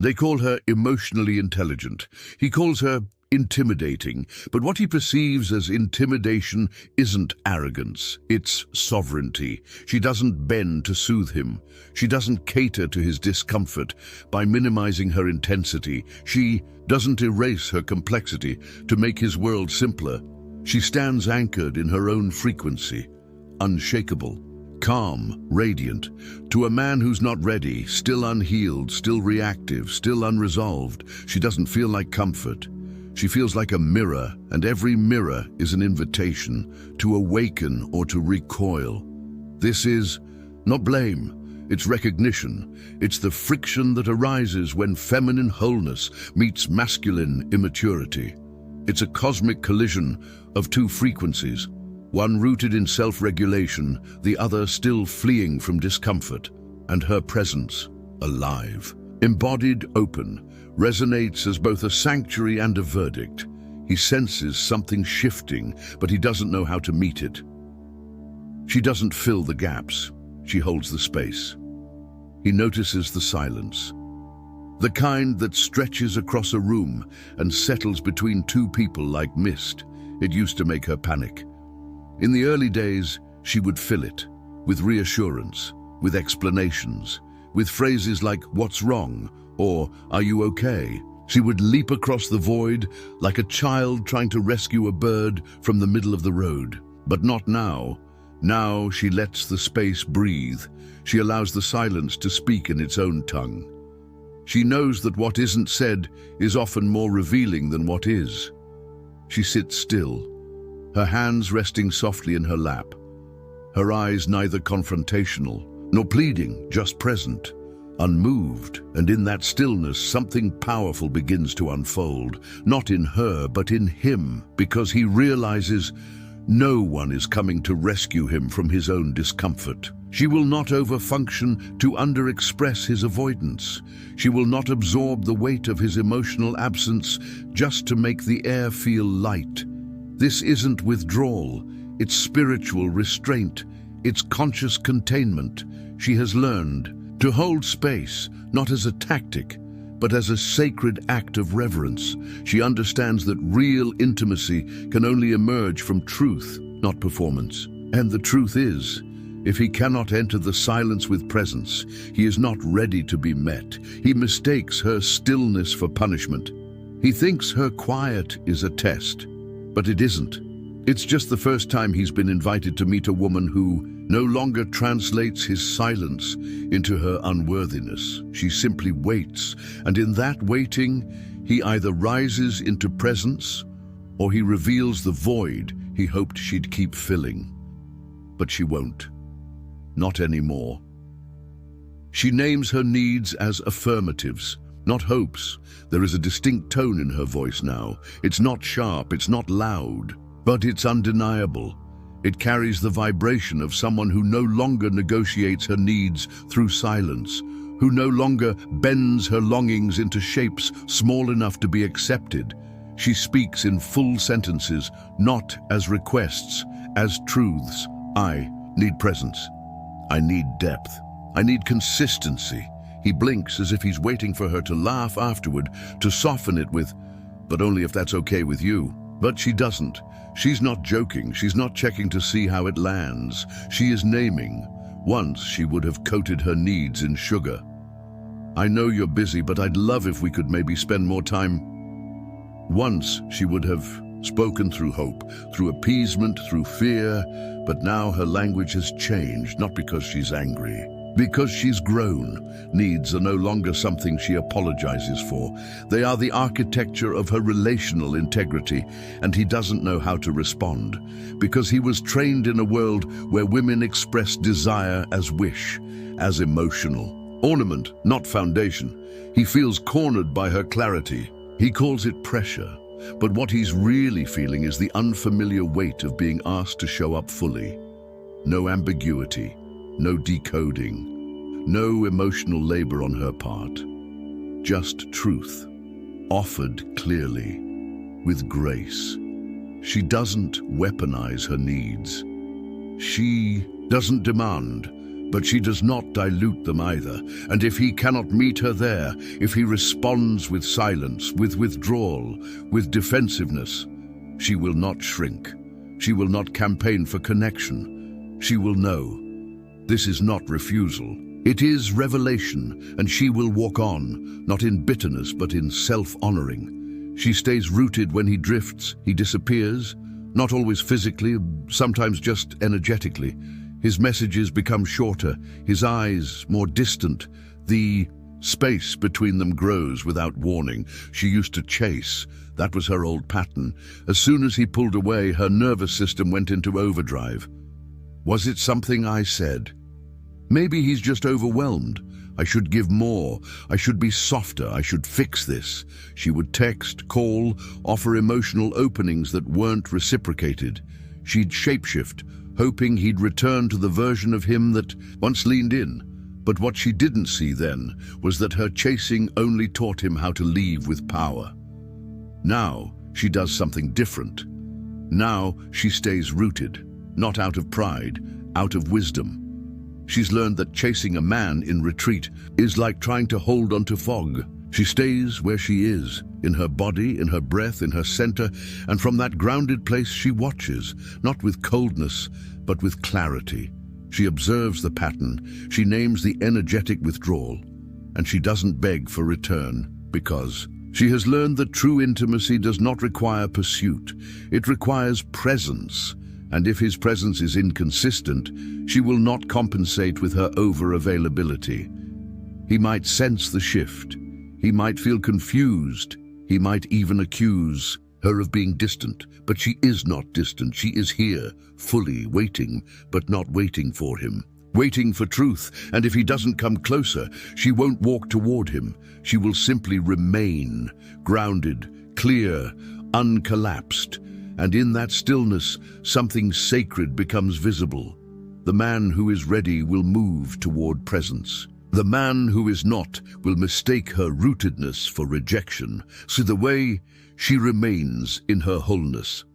They call her emotionally intelligent. He calls her intimidating, but what he perceives as intimidation isn't arrogance, it's sovereignty. She doesn't bend to soothe him. She doesn't cater to his discomfort by minimizing her intensity. She doesn't erase her complexity to make his world simpler. She stands anchored in her own frequency, unshakable, calm, radiant. To a man who's not ready, still unhealed, still reactive, still unresolved, she doesn't feel like comfort. She feels like a mirror, and every mirror is an invitation to awaken or to recoil. This is not blame, it's recognition. It's the friction that arises when feminine wholeness meets masculine immaturity. It's a cosmic collision of two frequencies, one rooted in self-regulation, the other still fleeing from discomfort, and her presence alive. Embodied, open, resonates as both a sanctuary and a verdict. He senses something shifting, but he doesn't know how to meet it. She doesn't fill the gaps. She holds the space. He notices the silence, the kind that stretches across a room and settles between two people like mist. It used to make her panic. In the early days, she would fill it with reassurance, with explanations, with phrases like, "What's wrong?" or "Are you okay?" She would leap across the void like a child trying to rescue a bird from the middle of the road. But not now. Now she lets the space breathe. She allows the silence to speak in its own tongue. She knows that what isn't said is often more revealing than what is. She sits still, her hands resting softly in her lap, her eyes neither confrontational nor pleading, just present, unmoved, and in that stillness something powerful begins to unfold, not in her but in him, because he realizes no one is coming to rescue him from his own discomfort. She will not overfunction to underexpress his avoidance. She will not absorb the weight of his emotional absence just to make the air feel light. This isn't withdrawal, it's spiritual restraint, it's conscious containment. She has learned to hold space, not as a tactic, but as a sacred act of reverence. She understands that real intimacy can only emerge from truth, not performance. And the truth is, if he cannot enter the silence with presence, he is not ready to be met. He mistakes her stillness for punishment. He thinks her quiet is a test, but it isn't. It's just the first time he's been invited to meet a woman who no longer translates his silence into her unworthiness. She simply waits, and in that waiting, he either rises into presence or he reveals the void he hoped she'd keep filling. But she won't. Not anymore. She names her needs as affirmatives, not hopes. There is a distinct tone in her voice now. It's not sharp, it's not loud, but it's undeniable. It carries the vibration of someone who no longer negotiates her needs through silence, who no longer bends her longings into shapes small enough to be accepted. She speaks in full sentences, not as requests, as truths. I need presence. I need depth. I need consistency. He blinks as if he's waiting for her to laugh afterward, to soften it with, "But only if that's okay with you." But she doesn't. She's not joking. She's not checking to see how it lands. She is naming. Once she would have coated her needs in sugar. "I know you're busy, but I'd love if we could maybe spend more time." Once she would have spoken through hope, through appeasement, through fear, but now her language has changed, not because she's angry, because she's grown. Needs are no longer something she apologizes for. They are the architecture of her relational integrity, and he doesn't know how to respond, because he was trained in a world where women express desire as wish, as emotional ornament, not foundation. He feels cornered by her clarity. He calls it pressure. But what he's really feeling is the unfamiliar weight of being asked to show up fully. No ambiguity, no decoding, no emotional labor on her part. Just truth, offered clearly, with grace. She doesn't weaponize her needs. She doesn't demand, But she does not dilute them either, and if he cannot meet her there, if he responds with silence, with withdrawal, with defensiveness, she will not shrink. She will not campaign for connection. She will know. This is not refusal. It is revelation, and she will walk on, not in bitterness, but in self-honoring. She stays rooted when he drifts, he disappears, not always physically, sometimes just energetically. His messages become shorter, his eyes more distant. The space between them grows without warning. She used to chase. That was her old pattern. As soon as he pulled away, her nervous system went into overdrive. Was it something I said? Maybe he's just overwhelmed. I should give more. I should be softer. I should fix this. She would text, call, offer emotional openings that weren't reciprocated. She'd shapeshift, hoping he'd return to the version of him that once leaned in. But what she didn't see then was that her chasing only taught him how to leave with power. Now she does something different. Now she stays rooted, not out of pride, out of wisdom. She's learned that chasing a man in retreat is like trying to hold onto fog. She stays where she is, in her body, in her breath, in her center, and from that grounded place she watches, not with coldness, but with clarity. She observes the pattern, she names the energetic withdrawal, and she doesn't beg for return, because she has learned that true intimacy does not require pursuit. It requires presence, and if his presence is inconsistent, she will not compensate with her over-availability. He might sense the shift. He might feel confused. He might even accuse her of being distant. But she is not distant. She is here, fully waiting, but not waiting for him. Waiting for truth, and if he doesn't come closer, she won't walk toward him. She will simply remain, grounded, clear, uncollapsed. And in that stillness, something sacred becomes visible. The man who is ready will move toward presence. The man who is not will mistake her rootedness for rejection. So the way she remains in her wholeness.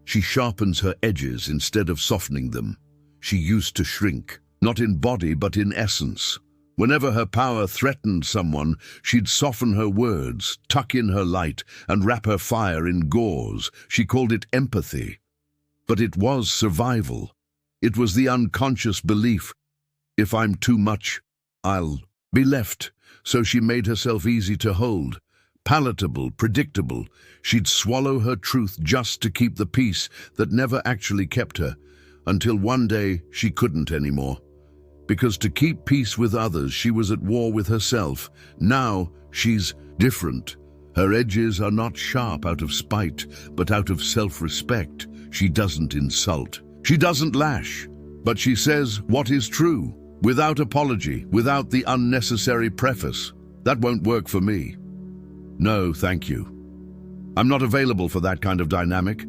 She sharpens her edges instead of softening them. She used to shrink, not in body but in essence. Whenever her power threatened someone, she'd soften her words, tuck in her light, and wrap her fire in gauze. She called it empathy. But it was survival. It was the unconscious belief, if I'm too much, I'll be left. So she made herself easy to hold, palatable, predictable. She'd swallow her truth just to keep the peace that never actually kept her, until one day she couldn't anymore. Because to keep peace with others, she was at war with herself. Now she's different. Her edges are not sharp out of spite, but out of self-respect. She doesn't insult. She doesn't lash, but she says what is true, without apology, without the unnecessary preface. That won't work for me. No, thank you. I'm not available for that kind of dynamic.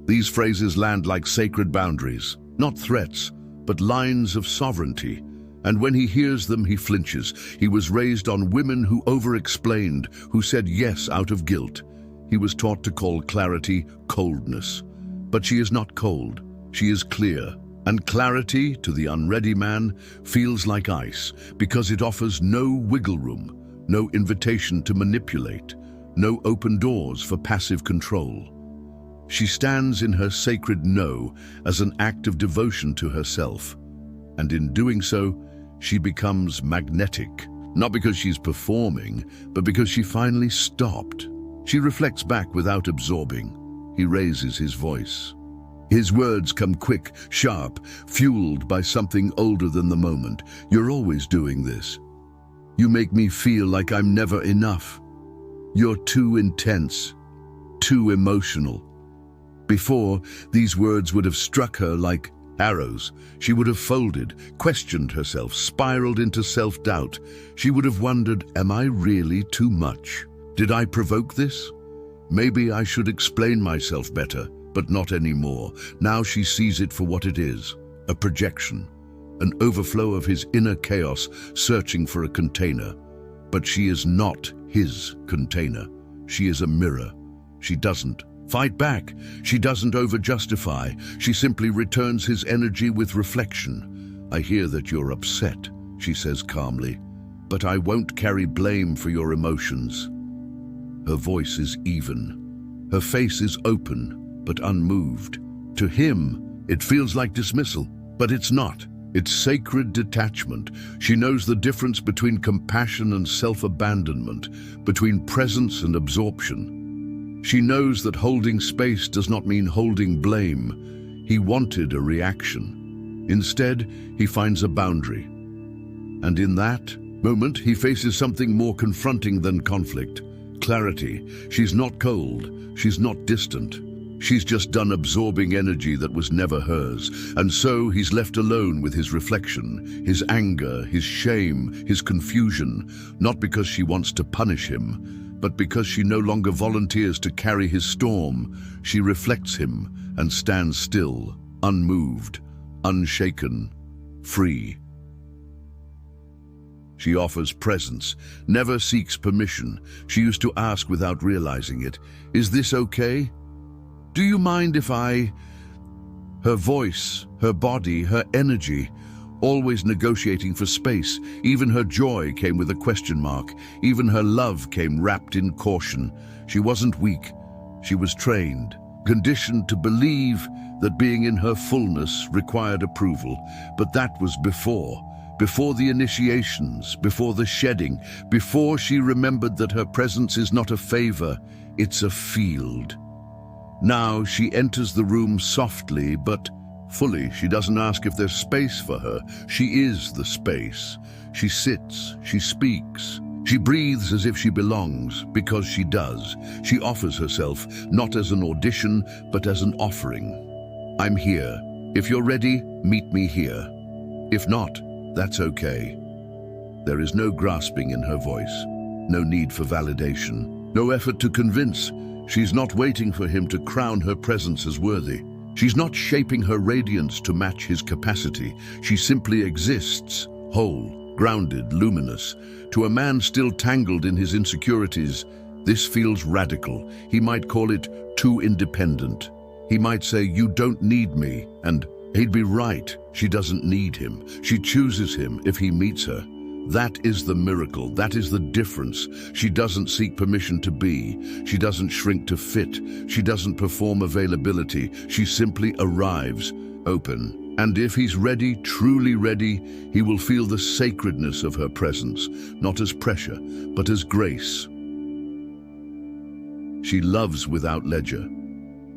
These phrases land like sacred boundaries, not threats, but lines of sovereignty. And when he hears them, he flinches. He was raised on women who over-explained, who said yes out of guilt. He was taught to call clarity coldness. But she is not cold. She is clear. And clarity, to the unready man, feels like ice, because it offers no wiggle room, no invitation to manipulate, no open doors for passive control. She stands in her sacred no as an act of devotion to herself. And in doing so, she becomes magnetic, not because she's performing, but because she finally stopped. She reflects back without absorbing. He raises his voice. His words come quick, sharp, fueled by something older than the moment. You're always doing this. You make me feel like I'm never enough. You're too intense, too emotional. Before, these words would have struck her like arrows. She would have folded, questioned herself, spiraled into self-doubt. She would have wondered, am I really too much? Did I provoke this? Maybe I should explain myself better. But not anymore. Now she sees it for what it is, a projection, an overflow of his inner chaos searching for a container. But she is not his container. She is a mirror. She doesn't fight back. She doesn't over-justify. She simply returns his energy with reflection. "I hear that you're upset," she says calmly, "but I won't carry blame for your emotions." Her voice is even. Her face is open, but unmoved. To him, it feels like dismissal, but it's not. It's sacred detachment. She knows the difference between compassion and self-abandonment, between presence and absorption. She knows that holding space does not mean holding blame. He wanted a reaction. Instead, he finds a boundary. And in that moment, he faces something more confronting than conflict. Clarity. She's not cold. She's not distant. She's just done absorbing energy that was never hers, and so he's left alone with his reflection, his anger, his shame, his confusion, not because she wants to punish him, but because she no longer volunteers to carry his storm. She reflects him and stands still, unmoved, unshaken, free. She offers presence, never seeks permission. She used to ask without realizing it, "Is this okay? Do you mind if I—" Her voice, her body, her energy, always negotiating for space. Even her joy came with a question mark. Even her love came wrapped in caution. She wasn't weak. She was trained, conditioned to believe that being in her fullness required approval. But that was before the initiations, before the shedding, before she remembered that her presence is not a favor, it's a field. Now she enters the room softly, but fully. She doesn't ask if there's space for her. She is the space. She sits, she speaks. She breathes as if she belongs, because she does. She offers herself, not as an audition, but as an offering. "I'm here. If you're ready, meet me here. If not, that's okay." There is no grasping in her voice, no need for validation, no effort to convince. She's not waiting for him to crown her presence as worthy. She's not shaping her radiance to match his capacity. She simply exists, whole, grounded, luminous. To a man still tangled in his insecurities, this feels radical. He might call it too independent. He might say, "You don't need me," and he'd be right. She doesn't need him. She chooses him if he meets her. That is the miracle. That is the difference. She doesn't seek permission to be. She doesn't shrink to fit. She doesn't perform availability. She simply arrives, open. And if he's ready, truly ready, he will feel the sacredness of her presence, not as pressure, but as grace. She loves without ledger.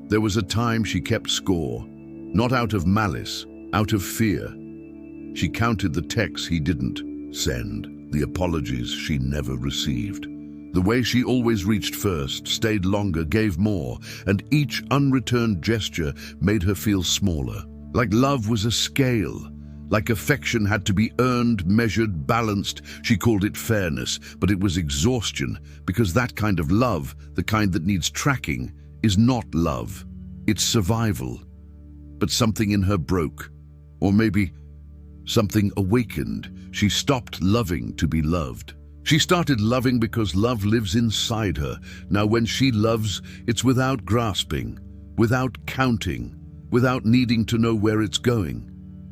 There was a time she kept score, not out of malice, out of fear. She counted the texts he didn't send, the apologies she never received. The way she always reached first, stayed longer, gave more, and each unreturned gesture made her feel smaller. Like love was a scale, like affection had to be earned, measured, balanced. She called it fairness, but it was exhaustion, because that kind of love, the kind that needs tracking, is not love. It's survival. But something in her broke, or maybe something awakened. She stopped loving to be loved. She started loving because love lives inside her. Now when she loves, it's without grasping, without counting, without needing to know where it's going.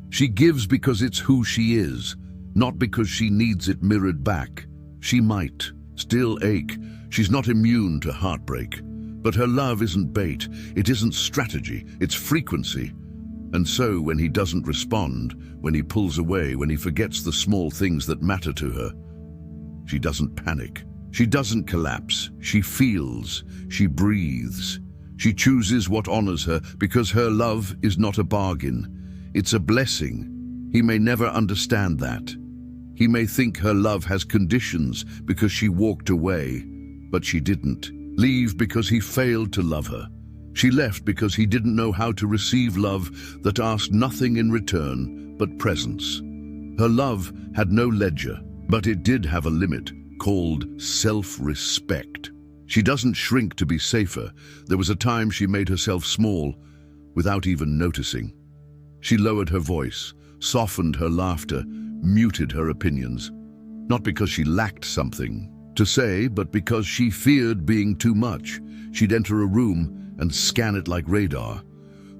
She gives because it's who she is, not because she needs it mirrored back. She might still ache. She's not immune to heartbreak. But her love isn't bait. It isn't strategy. It's frequency. And so when he doesn't respond, when he pulls away, when he forgets the small things that matter to her, she doesn't panic. She doesn't collapse. She feels. She breathes. She chooses what honors her because her love is not a bargain. It's a blessing. He may never understand that. He may think her love has conditions because she walked away, but she didn't. Leave because he failed to love her. She left because he didn't know how to receive love that asked nothing in return but presence. Her love had no ledger, but it did have a limit called self-respect. She doesn't shrink to be safer. There was a time she made herself small without even noticing. She lowered her voice, softened her laughter, muted her opinions. Not because she lacked something to say, but because she feared being too much. She'd enter a room and scan it like radar.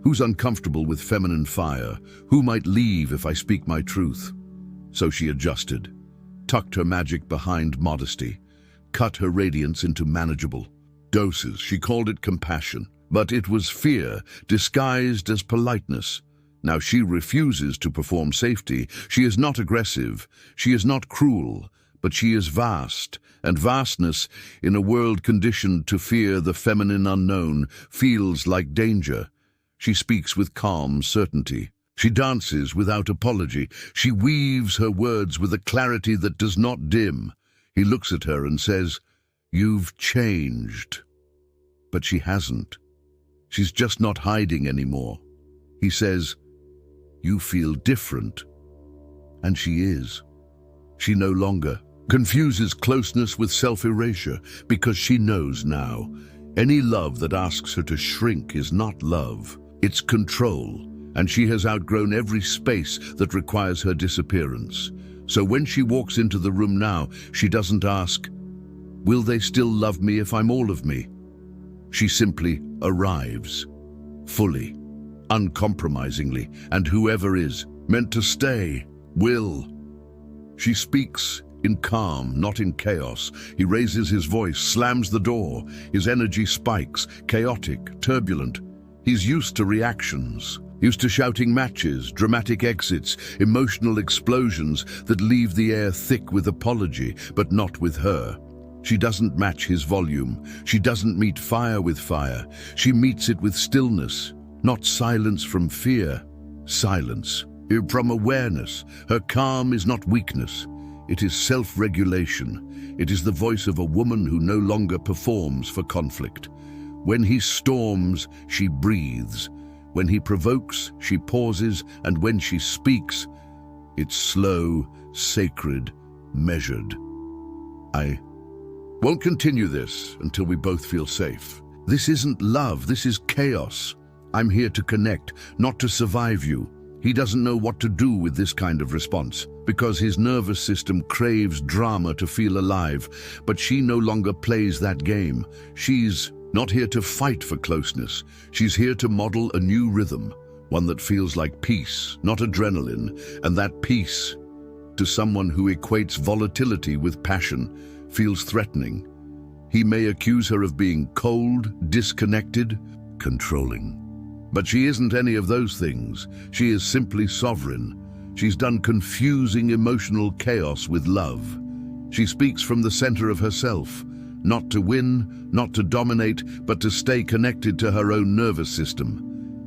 Who's uncomfortable with feminine fire? Who might leave if I speak my truth? So she adjusted, tucked her magic behind modesty, cut her radiance into manageable doses. She called it compassion, but it was fear disguised as politeness. Now she refuses to perform safety. She is not aggressive. She is not cruel, but she is vast, and vastness, in a world conditioned to fear the feminine unknown, feels like danger. She speaks with calm certainty. She dances without apology. She weaves her words with a clarity that does not dim. He looks at her and says, "You've changed." But she hasn't. She's just not hiding anymore. He says, "You feel different." And she is. She no longer confuses closeness with self-erasure, because she knows now, any love that asks her to shrink is not love. It's control, and she has outgrown every space that requires her disappearance. So when she walks into the room now, she doesn't ask, "Will they still love me if I'm all of me?" She simply arrives, fully, uncompromisingly, and whoever is meant to stay will. She speaks in calm, not in chaos. He raises his voice, slams the door. His energy spikes, chaotic, turbulent. He's used to reactions, used to shouting matches, dramatic exits, emotional explosions that leave the air thick with apology, but not with her. She doesn't match his volume. She doesn't meet fire with fire. She meets it with stillness, not silence from fear, silence from awareness. Her calm is not weakness. It is self-regulation. It is the voice of a woman who no longer performs for conflict. When he storms, she breathes. When he provokes, she pauses, and when she speaks, it's slow, sacred, measured. I won't continue this until we both feel safe. This isn't love, this is chaos. I'm here to connect, not to survive you. He doesn't know what to do with this kind of response, because his nervous system craves drama to feel alive, but she no longer plays that game. She's not here to fight for closeness. She's here to model a new rhythm, one that feels like peace, not adrenaline, and that peace, to someone who equates volatility with passion, feels threatening. He may accuse her of being cold, disconnected, controlling. But she isn't any of those things. She is simply sovereign. She's done confusing emotional chaos with love. She speaks from the center of herself, not to win, not to dominate, but to stay connected to her own nervous system.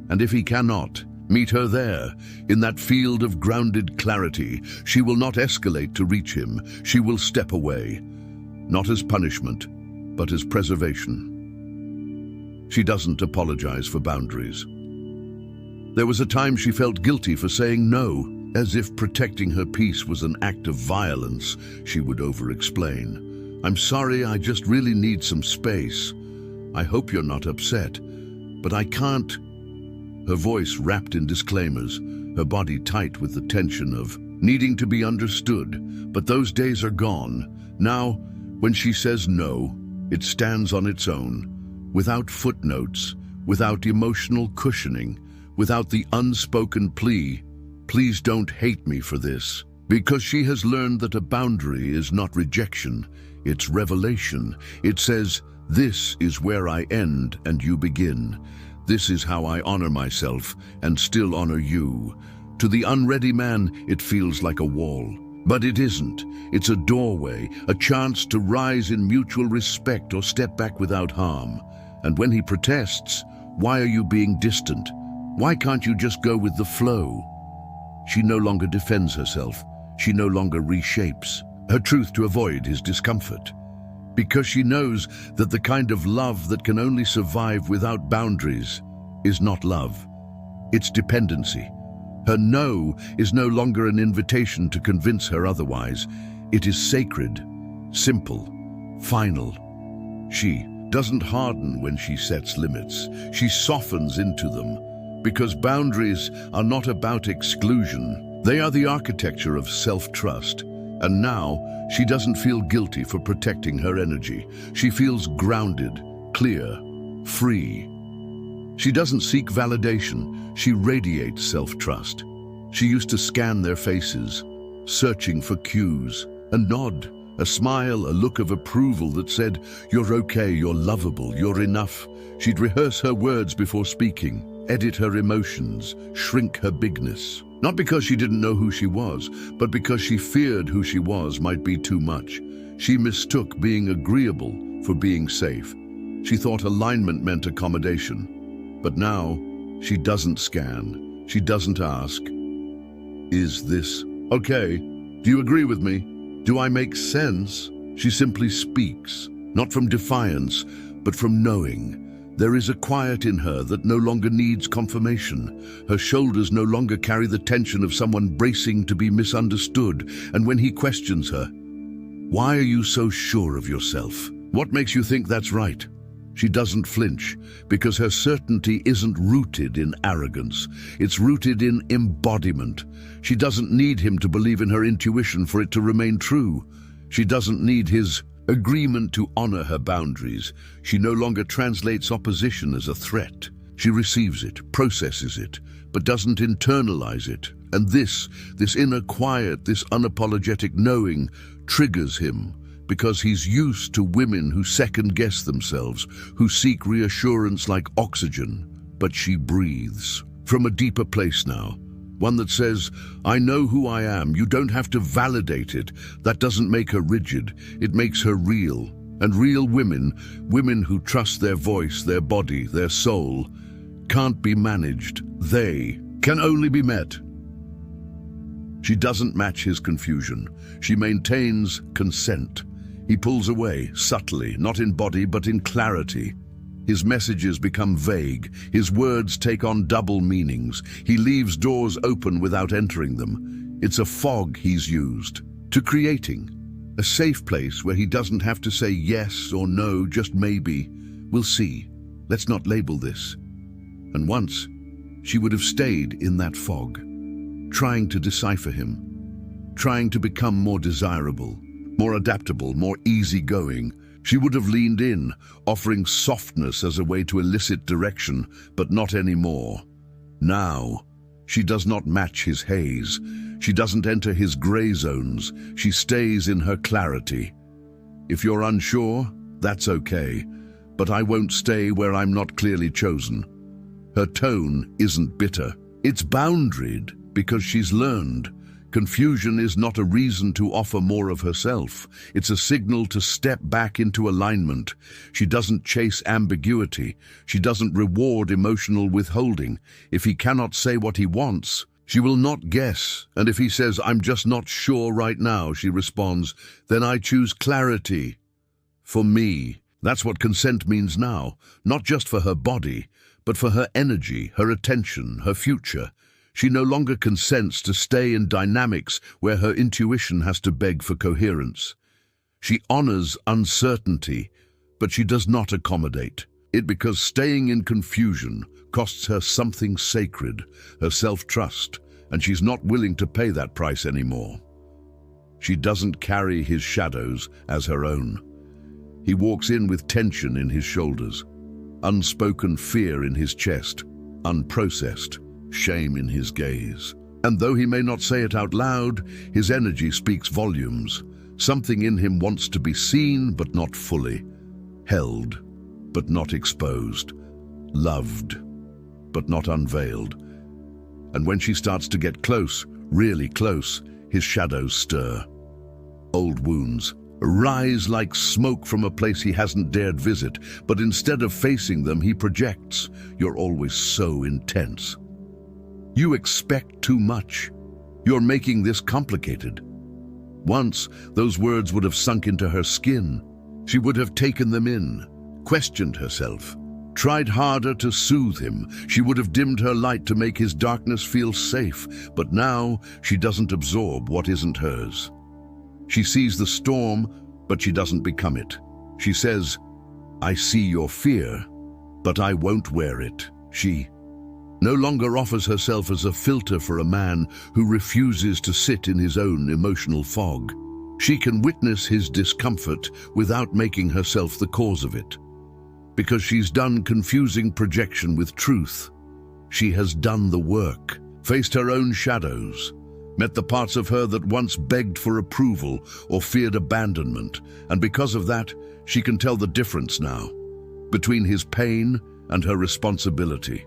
And if he cannot, meet her there, in that field of grounded clarity. She will not escalate to reach him. She will step away, not as punishment, but as preservation. She doesn't apologize for boundaries. There was a time she felt guilty for saying no, as if protecting her peace was an act of violence. She would over-explain. "I'm sorry, I just really need some space. I hope you're not upset, but I can't." Her voice wrapped in disclaimers, her body tight with the tension of needing to be understood. But those days are gone. Now, when she says no, it stands on its own, without footnotes, without emotional cushioning, without the unspoken plea, "Please don't hate me for this." Because she has learned that a boundary is not rejection, it's revelation. It says, "This is where I end and you begin. This is how I honor myself and still honor you." To the unready man, it feels like a wall. But it isn't. It's a doorway, a chance to rise in mutual respect or step back without harm. And when he protests, "Why are you being distant? Why can't you just go with the flow?" She no longer defends herself. She no longer reshapes her truth to avoid his discomfort. Because she knows that the kind of love that can only survive without boundaries is not love. It's dependency. Her no is no longer an invitation to convince her otherwise. It is sacred, simple, final. She doesn't harden when she sets limits. She softens into them. Because boundaries are not about exclusion. They are the architecture of self-trust. And now, she doesn't feel guilty for protecting her energy. She feels grounded, clear, free. She doesn't seek validation, she radiates self-trust. She used to scan their faces, searching for cues, a nod, a smile, a look of approval that said, "You're okay, you're lovable, you're enough." She'd rehearse her words before speaking, edit her emotions, shrink her bigness. Not because she didn't know who she was, but because she feared who she was might be too much. She mistook being agreeable for being safe. She thought alignment meant accommodation. But now, she doesn't scan. She doesn't ask, "Is this okay? Do you agree with me? Do I make sense?" She simply speaks, not from defiance, but from knowing. There is a quiet in her that no longer needs confirmation. Her shoulders no longer carry the tension of someone bracing to be misunderstood. And when he questions her, "Why are you so sure of yourself? What makes you think that's right?" She doesn't flinch, because her certainty isn't rooted in arrogance. It's rooted in embodiment. She doesn't need him to believe in her intuition for it to remain true. She doesn't need his agreement to honor her boundaries. She no longer translates opposition as a threat. She receives it, processes it, but doesn't internalize it. And this inner quiet, this unapologetic knowing triggers him, because he's used to women who second-guess themselves, who seek reassurance like oxygen. But she breathes from a deeper place now, one that says, "I know who I am, you don't have to validate it." That doesn't make her rigid, it makes her real. And real women, women who trust their voice, their body, their soul, can't be managed. They can only be met. She doesn't match his confusion. She maintains consent. He pulls away, subtly, not in body, but in clarity. His messages become vague. His words take on double meanings. He leaves doors open without entering them. It's a fog he's used to creating a safe place where he doesn't have to say yes or no, just maybe. "We'll see. Let's not label this." And once, she would have stayed in that fog, trying to decipher him, trying to become more desirable, more adaptable, more easygoing. She would have leaned in, offering softness as a way to elicit direction, but not anymore. Now, she does not match his haze. She doesn't enter his gray zones. She stays in her clarity. "If you're unsure, that's okay, but I won't stay where I'm not clearly chosen." Her tone isn't bitter. It's boundaried because she's learned. Confusion is not a reason to offer more of herself. It's a signal to step back into alignment. She doesn't chase ambiguity. She doesn't reward emotional withholding. If he cannot say what he wants, she will not guess. And if he says, "I'm just not sure right now," she responds, "Then I choose clarity for me." That's what consent means now, not just for her body, but for her energy, her attention, her future. She no longer consents to stay in dynamics where her intuition has to beg for coherence. She honors uncertainty, but she does not accommodate it, because staying in confusion costs her something sacred, her self-trust, and she's not willing to pay that price anymore. She doesn't carry his shadows as her own. He walks in with tension in his shoulders, unspoken fear in his chest, unprocessed shame in his gaze. And though he may not say it out loud, his energy speaks volumes. Something in him wants to be seen, but not fully, held, but not exposed, loved, but not unveiled. And when she starts to get close, really close, his shadows stir. Old wounds rise like smoke from a place he hasn't dared visit, but instead of facing them, he projects, "You're always so intense. You expect too much. You're making this complicated." Once, those words would have sunk into her skin. She would have taken them in, questioned herself, tried harder to soothe him. She would have dimmed her light to make his darkness feel safe. But now, she doesn't absorb what isn't hers. She sees the storm, but she doesn't become it. She says, "I see your fear, but I won't wear it." She no longer offers herself as a filter for a man who refuses to sit in his own emotional fog. She can witness his discomfort without making herself the cause of it. because she's done confusing projection with truth. She has done the work, faced her own shadows, met the parts of her that once begged for approval or feared abandonment, and because of that, she can tell the difference now, between his pain and her responsibility,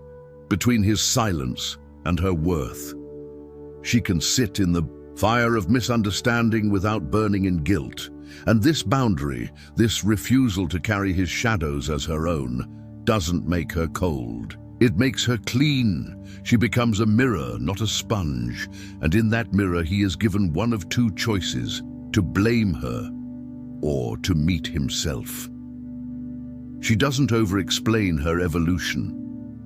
between his silence and her worth. She can sit in the fire of misunderstanding without burning in guilt, and this boundary, this refusal to carry his shadows as her own, doesn't make her cold. It makes her clean. She becomes a mirror, not a sponge, and in that mirror he is given one of two choices: to blame her or to meet himself. She doesn't over-explain her evolution.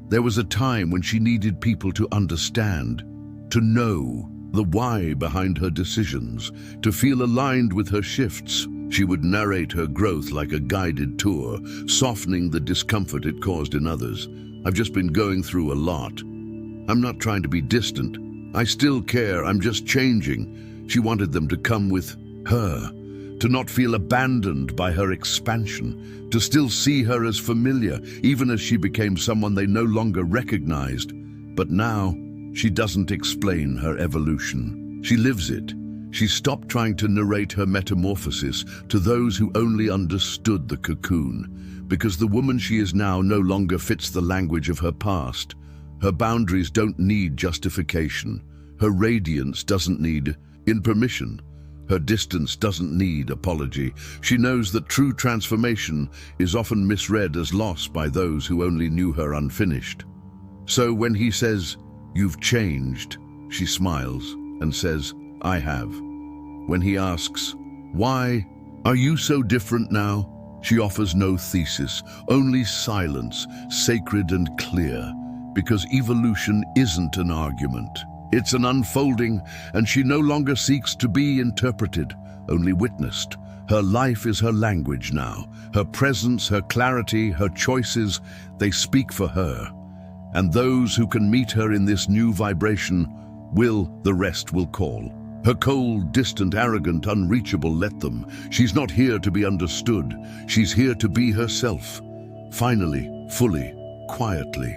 There was a time when she needed people to understand, to know the why behind her decisions, to feel aligned with her shifts. She would narrate her growth like a guided tour, softening the discomfort it caused in others. I've just been going through a lot. I'm not trying to be distant. I still care, I'm just changing. She wanted them to come with her, to not feel abandoned by her expansion, to still see her as familiar, even as she became someone they no longer recognized. But now, she doesn't explain her evolution. She lives it. She stopped trying to narrate her metamorphosis to those who only understood the cocoon, because the woman she is now no longer fits the language of her past. Her boundaries don't need justification. Her radiance doesn't need permission. Her distance doesn't need apology. She knows that true transformation is often misread as loss by those who only knew her unfinished. So when he says, "You've changed," she smiles and says, "I have." When he asks, "Why are you so different now?" she offers no thesis, only silence, sacred and clear, because evolution isn't an argument. It's an unfolding, and she no longer seeks to be interpreted, only witnessed. Her life is her language now. Her presence, her clarity, her choices, they speak for her. And those who can meet her in this new vibration the rest will call. Her cold, distant, arrogant, unreachable, let them. She's not here to be understood. She's here to be herself. Finally, fully, quietly.